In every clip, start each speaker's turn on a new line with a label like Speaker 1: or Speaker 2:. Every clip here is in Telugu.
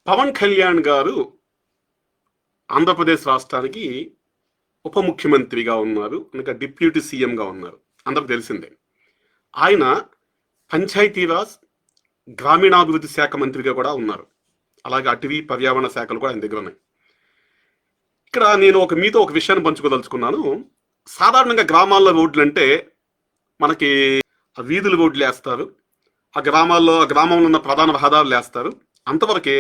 Speaker 1: పవన్ కళ్యాణ్ గారు ఆంధ్రప్రదేశ్ రాష్ట్రానికి ఉప ముఖ్యమంత్రిగా ఉన్నారు, ఇంకా డిప్యూటీ సీఎంగా ఉన్నారు. అందరికి తెలిసిందే. ఆయన పంచాయతీరాజ్ గ్రామీణాభివృద్ధి శాఖ మంత్రిగా కూడా ఉన్నారు. అలాగే అటవీ పర్యావరణ శాఖలు కూడా ఆయన దగ్గర ఉన్నాయి. ఇక్కడ నేను మీతో ఒక విషయాన్ని పంచుకోదలుచుకున్నాను. సాధారణంగా గ్రామాల్లో రోడ్లు అంటే మనకి వీధుల రోడ్లు వేస్తారు, ఆ గ్రామంలో ఉన్న ప్రధాన రహదారులు వేస్తారు. అంతవరకే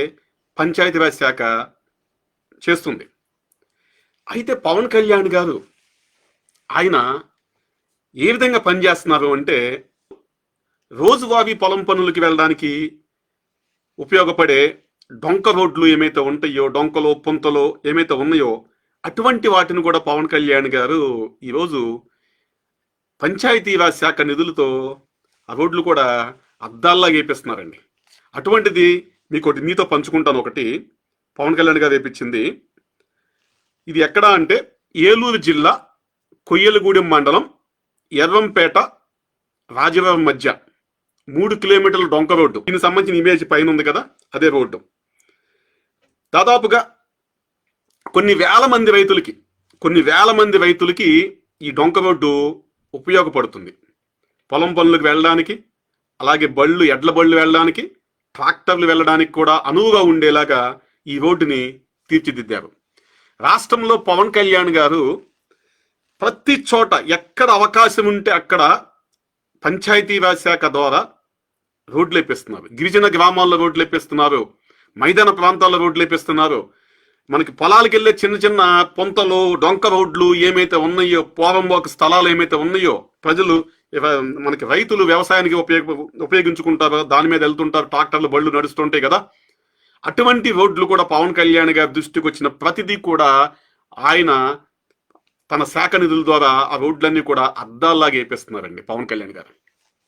Speaker 1: పంచాయతీరాజ్ శాఖ చేస్తుంది. అయితే పవన్ కళ్యాణ్ గారు ఆయన ఏ విధంగా పనిచేస్తున్నారు అంటే, రోజువారీ పొలం పనులకి వెళ్ళడానికి ఉపయోగపడే డొంక రోడ్లు ఏమైతే ఉంటాయో, డొంకలో పుంతలో ఏమైతే ఉన్నాయో, అటువంటి వాటిని కూడా పవన్ కళ్యాణ్ గారు ఈరోజు పంచాయతీరాజ్ శాఖ నిధులతో ఆ రోడ్లు కూడా అద్దాల్లా వేపిస్తున్నారండి. అటువంటిది మీతో పంచుకుంటాను. ఒకటి పవన్ కళ్యాణ్ గారు వేపించింది. ఇది ఎక్కడ అంటే ఏలూరు జిల్లా కొయ్యలగూడెం మండలం ఎర్రంపేట రాజవరం మధ్య 3 కిలోమీటర్ల డొంక రోడ్డు. దీనికి సంబంధించిన ఇమేజ్ పైన ఉంది కదా, అదే రోడ్డు. దాదాపుగా కొన్ని వేల మంది రైతులకి ఈ డొంక రోడ్డు ఉపయోగపడుతుంది. పొలం పనులకు వెళ్ళడానికి, అలాగే ఎడ్ల బళ్ళు వెళ్ళడానికి, ట్రాక్టర్లు వెళ్ళడానికి కూడా అనువుగా ఉండేలాగా ఈ రోడ్డుని తీర్చిదిద్దారు. రాష్ట్రంలో పవన్ కళ్యాణ్ గారు ప్రతి చోట ఎక్కడ అవకాశం ఉంటే అక్కడ పంచాయతీరాజ్ శాఖ ద్వారా రోడ్లు వేపిస్తున్నారు. గిరిజన గ్రామాల్లో రోడ్లు వేపిస్తున్నారు, మైదాన ప్రాంతాల్లో రోడ్లు వేపిస్తున్నారు. మనకి పొలాలకు వెళ్ళే చిన్న పొంతలు, డొంక రోడ్లు ఏమైతే ఉన్నాయో, పోరంబోక స్థలాలు ఏమైతే ఉన్నాయో, ప్రజలు మనకి రైతులు వ్యవసాయానికి ఉపయోగించుకుంటారు, దాని మీద వెళ్తుంటారు, ట్రాక్టర్లు బళ్ళు నడుస్తుంటాయి కదా. అటువంటి రోడ్లు కూడా పవన్ కళ్యాణ్ గారి దృష్టికి వచ్చిన ప్రతిదీ కూడా ఆయన తన శాఖ నిధుల ద్వారా ఆ రోడ్లన్నీ కూడా అద్దాల్లాగా వేపిస్తున్నారండి పవన్ కళ్యాణ్ గారు.